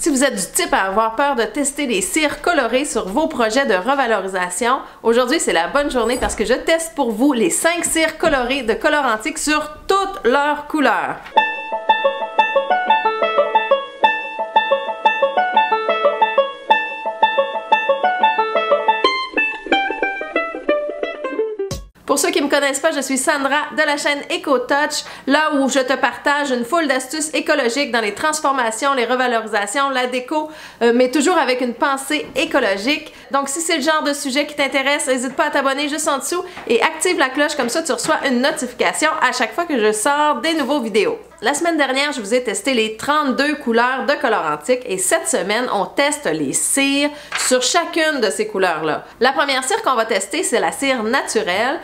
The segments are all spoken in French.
Si vous êtes du type à avoir peur de tester les cires colorées sur vos projets de revalorisation, aujourd'hui c'est la bonne journée parce que je teste pour vous les 5 cires colorées de Colorantique sur toutes leurs couleurs. Pour ceux qui ne me connaissent pas, je suis Sandra de la chaîne EcoTouch, là où je te partage une foule d'astuces écologiques dans les transformations, les revalorisations, la déco, mais toujours avec une pensée écologique. Donc si c'est le genre de sujet qui t'intéresse, n'hésite pas à t'abonner juste en dessous et active la cloche, comme ça tu reçois une notification à chaque fois que je sors des nouveaux vidéos. La semaine dernière, je vous ai testé les 32 couleurs de Colorantique et cette semaine, on teste les cires sur chacune de ces couleurs-là. La première cire qu'on va tester, c'est la cire naturelle.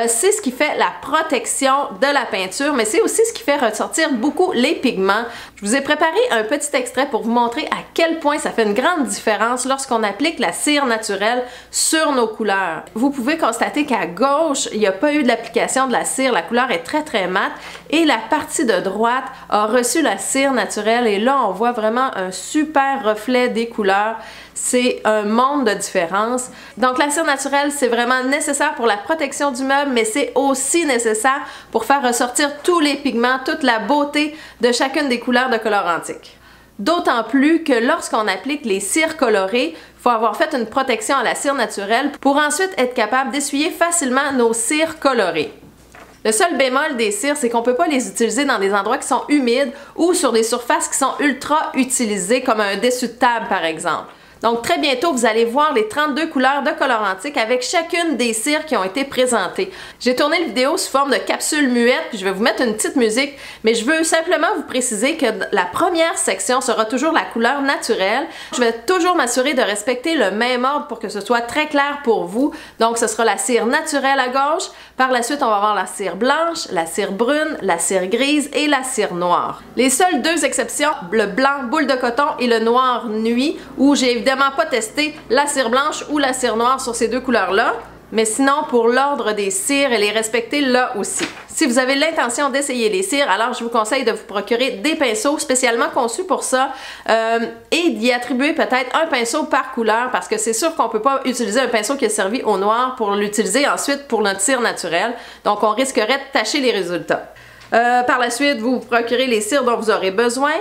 C'est ce qui fait la protection de la peinture, mais c'est aussi ce qui fait ressortir beaucoup les pigments. Je vous ai préparé un petit extrait pour vous montrer à quel point ça fait une grande différence lorsqu'on applique la cire naturelle sur nos couleurs. Vous pouvez constater qu'à gauche, il n'y a pas eu de l'application de la cire. La couleur est très mate et la partie de droite a reçu la cire naturelle et là on voit vraiment un super reflet des couleurs. C'est un monde de différence. Donc la cire naturelle, c'est vraiment nécessaire pour la protection du meuble, mais c'est aussi nécessaire pour faire ressortir tous les pigments, toute la beauté de chacune des couleurs de Colorantique. D'autant plus que lorsqu'on applique les cires colorées, il faut avoir fait une protection à la cire naturelle pour ensuite être capable d'essuyer facilement nos cires colorées. Le seul bémol des cires, c'est qu'on ne peut pas les utiliser dans des endroits qui sont humides ou sur des surfaces qui sont ultra utilisées, comme un dessus de table par exemple. Donc très bientôt, vous allez voir les 32 couleurs de Colorantique avec chacune des cires qui ont été présentées. J'ai tourné la vidéo sous forme de capsule muette, puis je vais vous mettre une petite musique, mais je veux simplement vous préciser que la première section sera toujours la couleur naturelle. Je vais toujours m'assurer de respecter le même ordre pour que ce soit très clair pour vous. Donc ce sera la cire naturelle à gauche, par la suite on va avoir la cire blanche, la cire brune, la cire grise et la cire noire. Les seules deux exceptions, le blanc boule de coton et le noir nuit, où j'ai évidemment pas testé la cire blanche ou la cire noire sur ces deux couleurs-là, mais sinon pour l'ordre des cires, elle est respectée là aussi. Si vous avez l'intention d'essayer les cires, alors je vous conseille de vous procurer des pinceaux spécialement conçus pour ça et d'y attribuer peut-être un pinceau par couleur parce que c'est sûr qu'on peut pas utiliser un pinceau qui est servi au noir pour l'utiliser ensuite pour notre cire naturelle, donc on risquerait de tacher les résultats. Par la suite, vous procurez les cires dont vous aurez besoin.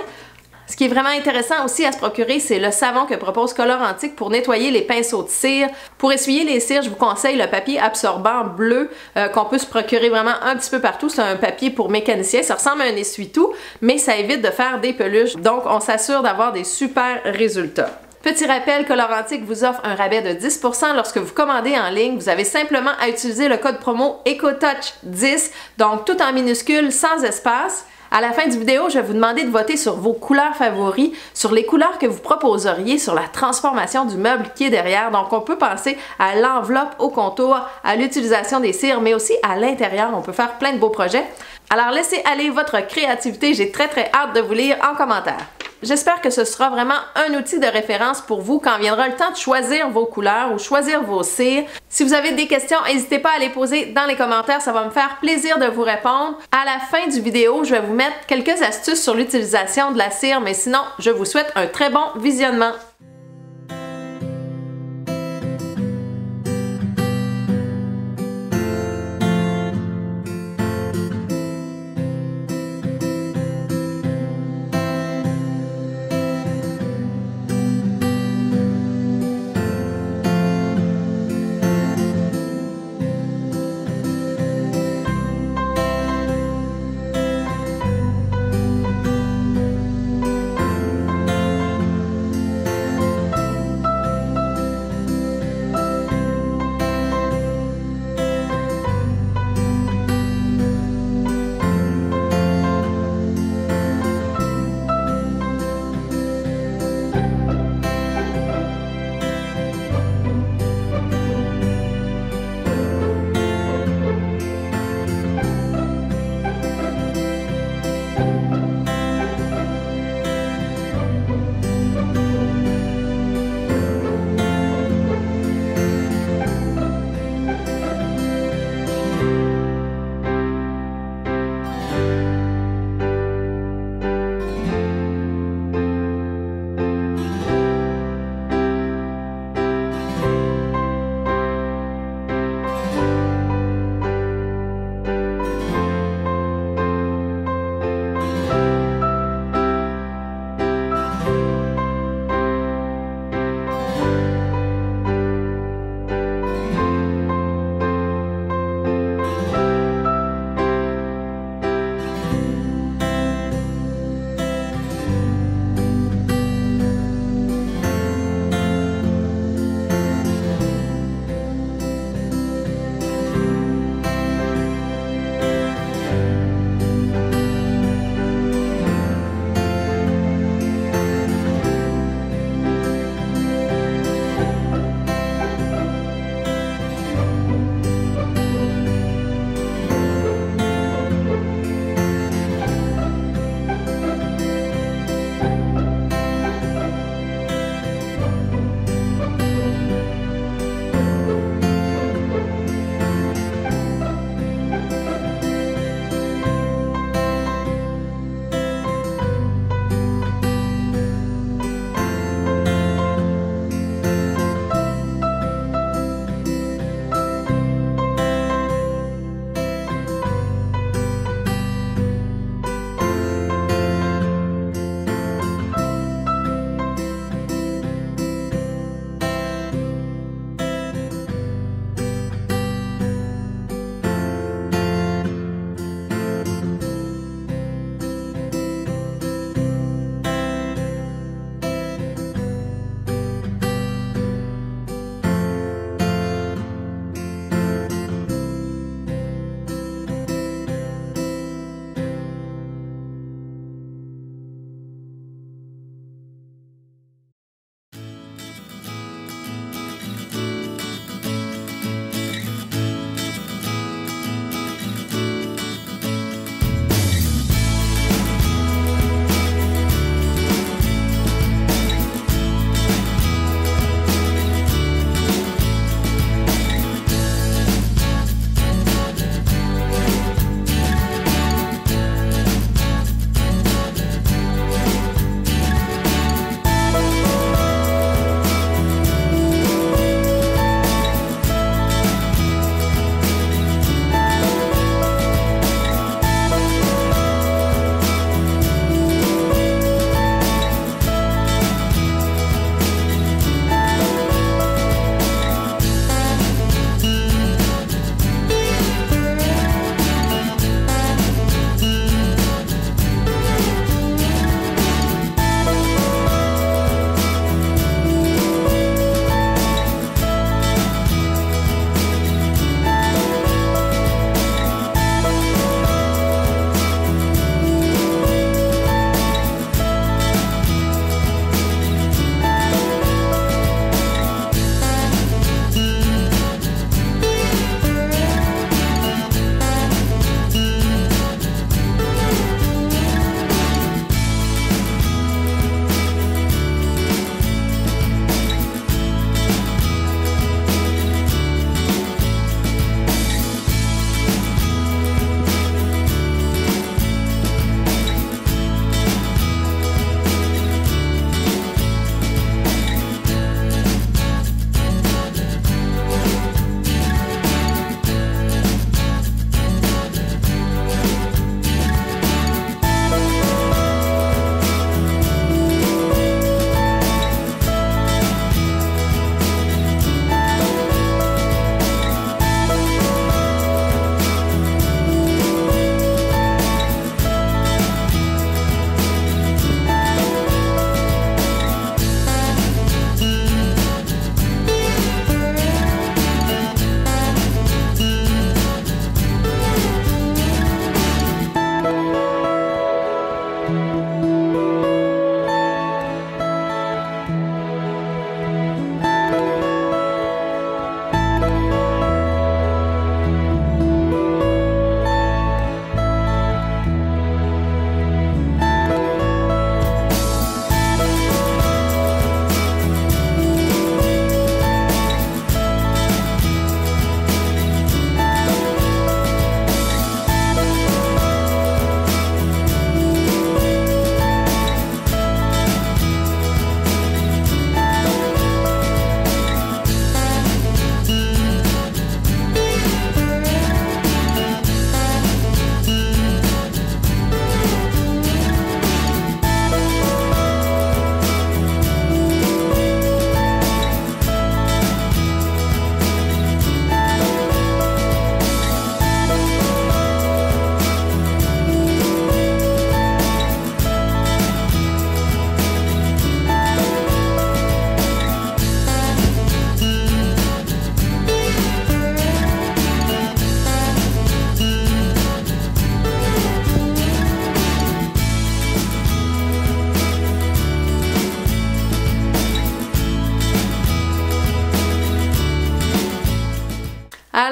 Ce qui est vraiment intéressant aussi à se procurer, c'est le savon que propose Colorantique pour nettoyer les pinceaux de cire. Pour essuyer les cires, je vous conseille le papier absorbant bleu qu'on peut se procurer vraiment un petit peu partout. C'est un papier pour mécanicien, ça ressemble à un essuie-tout, mais ça évite de faire des peluches. Donc, on s'assure d'avoir des super résultats. Petit rappel, Colorantique vous offre un rabais de 10% lorsque vous commandez en ligne. Vous avez simplement à utiliser le code promo EcoTouch10, donc tout en minuscules, sans espace. À la fin du vidéo, je vais vous demander de voter sur vos couleurs favoris, sur les couleurs que vous proposeriez, sur la transformation du meuble qui est derrière. Donc, on peut penser à l'enveloppe au contour, à l'utilisation des cires, mais aussi à l'intérieur. On peut faire plein de beaux projets. Alors, laissez aller votre créativité. J'ai très hâte de vous lire en commentaire. J'espère que ce sera vraiment un outil de référence pour vous quand viendra le temps de choisir vos couleurs ou choisir vos cires. Si vous avez des questions, n'hésitez pas à les poser dans les commentaires, ça va me faire plaisir de vous répondre. À la fin du vidéo, je vais vous mettre quelques astuces sur l'utilisation de la cire, mais sinon, je vous souhaite un très bon visionnement.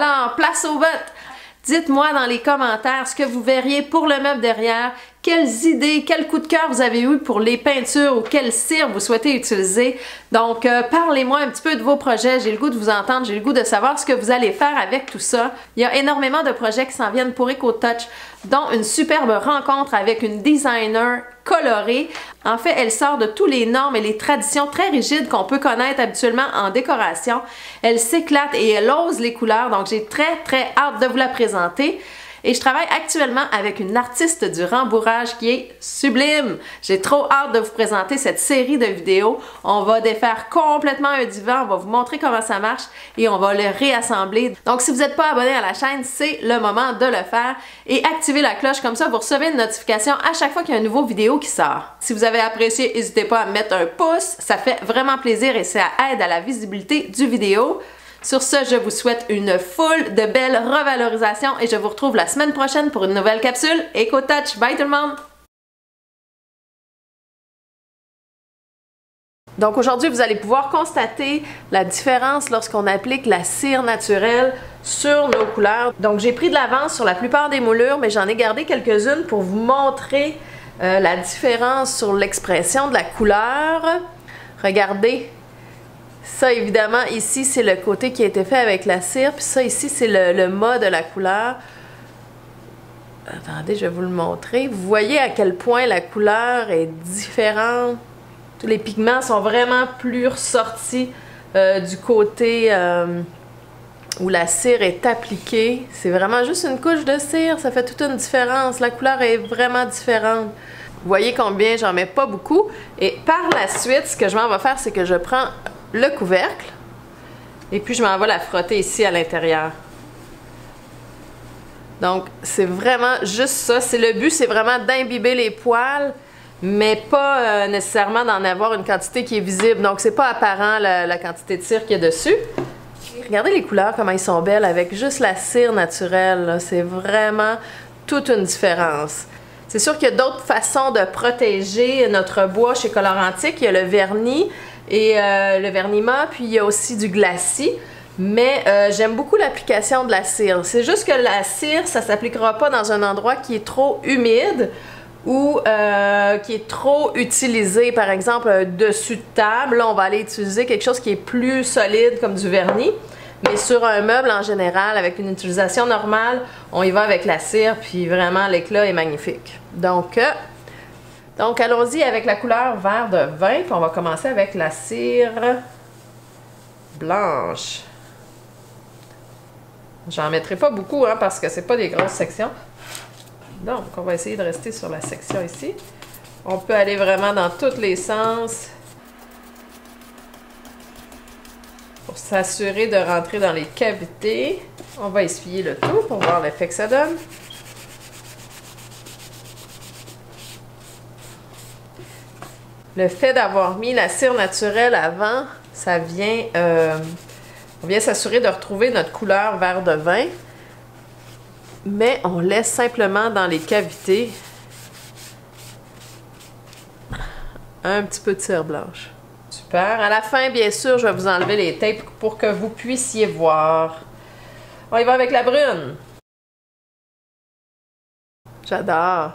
Alors, place au vote! Dites-moi dans les commentaires ce que vous verriez pour le meuble derrière, quelles idées, quel coup de cœur vous avez eu pour les peintures ou quelle cire vous souhaitez utiliser. Donc, parlez-moi un petit peu de vos projets, j'ai le goût de vous entendre, j'ai le goût de savoir ce que vous allez faire avec tout ça. Il y a énormément de projets qui s'en viennent pour EcoTouch, dont une superbe rencontre avec une designer colorée. En fait, elle sort de tous les normes et les traditions très rigides qu'on peut connaître habituellement en décoration. Elle s'éclate et elle ose les couleurs, donc j'ai très hâte de vous la présenter. Et je travaille actuellement avec une artiste du rembourrage qui est sublime. J'ai trop hâte de vous présenter cette série de vidéos. On va défaire complètement un divan, on va vous montrer comment ça marche et on va le réassembler. Donc si vous n'êtes pas abonné à la chaîne, c'est le moment de le faire et activez la cloche, comme ça vous recevez une notification à chaque fois qu'il y a une nouvelle vidéo qui sort. Si vous avez apprécié, n'hésitez pas à mettre un pouce, ça fait vraiment plaisir et ça aide à la visibilité du vidéo. Sur ce, je vous souhaite une foule de belles revalorisations et je vous retrouve la semaine prochaine pour une nouvelle capsule EcoTouch. Bye tout le monde! Donc aujourd'hui, vous allez pouvoir constater la différence lorsqu'on applique la cire naturelle sur nos couleurs. Donc j'ai pris de l'avance sur la plupart des moulures, mais j'en ai gardé quelques-unes pour vous montrer la différence sur l'expression de la couleur. Regardez! Ça, évidemment, ici, c'est le côté qui a été fait avec la cire. Puis ça, ici, c'est le mat de la couleur. Attendez, je vais vous le montrer. Vous voyez à quel point la couleur est différente. Tous les pigments sont vraiment plus ressortis du côté où la cire est appliquée. C'est vraiment juste une couche de cire. Ça fait toute une différence. La couleur est vraiment différente. Vous voyez combien j'en mets pas beaucoup. Et par la suite, ce que je m'en vais faire, c'est que je prends le couvercle et puis je m'en vais la frotter ici à l'intérieur. Donc c'est vraiment juste ça, c'est le but, c'est vraiment d'imbiber les poils mais pas nécessairement d'en avoir une quantité qui est visible, donc c'est pas apparent la quantité de cire qu'il y a dessus. Et regardez les couleurs, comment ils sont belles avec juste la cire naturelle, c'est vraiment toute une différence. C'est sûr qu'il y a d'autres façons de protéger notre bois chez Colorantique. Il y a le vernis et le vernis mat, puis il y a aussi du glacis. Mais j'aime beaucoup l'application de la cire. C'est juste que la cire, ça ne s'appliquera pas dans un endroit qui est trop humide ou qui est trop utilisé. Par exemple, un dessus de table, là, on va aller utiliser quelque chose qui est plus solide comme du vernis. Mais sur un meuble en général, avec une utilisation normale, on y va avec la cire, puis vraiment l'éclat est magnifique. Donc allons-y avec la couleur vert de vin, puis on va commencer avec la cire blanche. J'en mettrai pas beaucoup, hein, parce que c'est pas des grosses sections. Donc, on va essayer de rester sur la section ici. On peut aller vraiment dans tous les sens pour s'assurer de rentrer dans les cavités. On va essuyer le tout pour voir l'effet que ça donne. Le fait d'avoir mis la cire naturelle avant, ça vient, on vient s'assurer de retrouver notre couleur vert de vin, mais on laisse simplement dans les cavités un petit peu de cire blanche. Super. À la fin, bien sûr, je vais vous enlever les tapes pour que vous puissiez voir. On y va avec la brune. J'adore.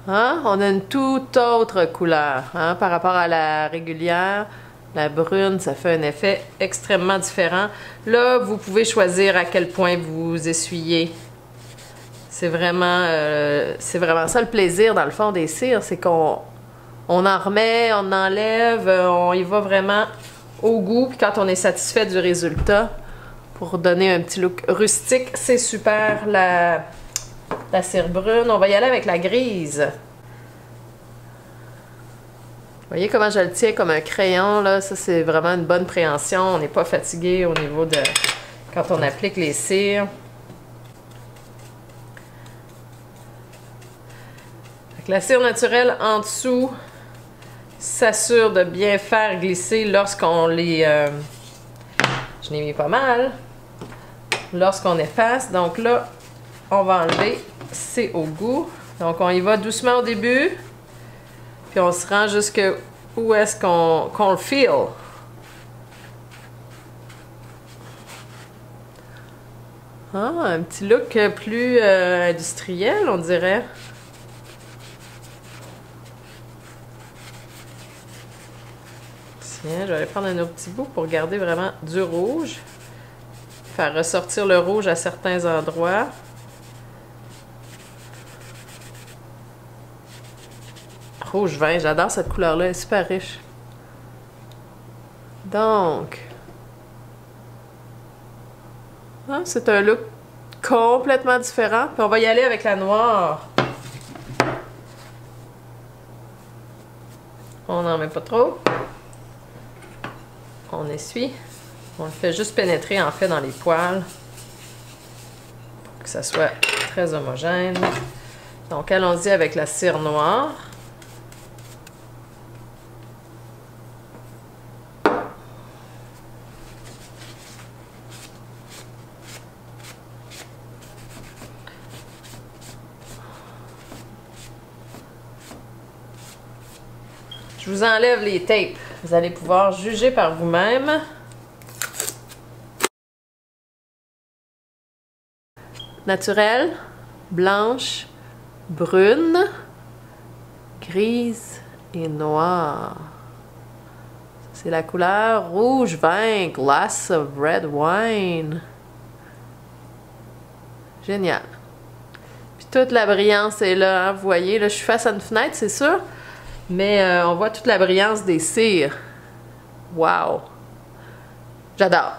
Hein? On a une toute autre couleur, hein, par rapport à la régulière. La brune, ça fait un effet extrêmement différent. Là, vous pouvez choisir à quel point vous essuyez. C'est vraiment ça le plaisir, dans le fond, des cires. C'est qu'on en remet, on enlève, on y va vraiment au goût. Puis quand on est satisfait du résultat, pour donner un petit look rustique, c'est super la cire brune. On va y aller avec la grise. Vous voyez comment je le tiens comme un crayon, là? Ça, c'est vraiment une bonne préhension. On n'est pas fatigué au niveau de quand on applique les cires. Avec la cire naturelle en dessous s'assure de bien faire glisser lorsqu'on les... je l'ai mis pas mal. Lorsqu'on efface. Donc là, on va enlever. C'est au goût. Donc on y va doucement au début. Puis on se rend jusqu'à où est-ce qu'on le feel. Ah, un petit look plus industriel, on dirait. Tiens, je vais aller prendre un autre petit bout pour garder vraiment du rouge. Faire ressortir le rouge à certains endroits. Rouge vin, j'adore cette couleur-là, elle est super riche. Donc, hein, c'est un look complètement différent. Puis on va y aller avec la noire. On n'en met pas trop. On essuie. On le fait juste pénétrer en fait dans les poils pour que ça soit très homogène. Donc allons-y avec la cire noire. Je vous enlève les tapes. Vous allez pouvoir juger par vous-même. Naturelle, blanche, brune, grise et noire. C'est la couleur rouge vin, glass of red wine. Génial. Puis toute la brillance est là, hein, vous voyez, là je suis face à une fenêtre, c'est sûr. Mais on voit toute la brillance des cires. Wow! J'adore!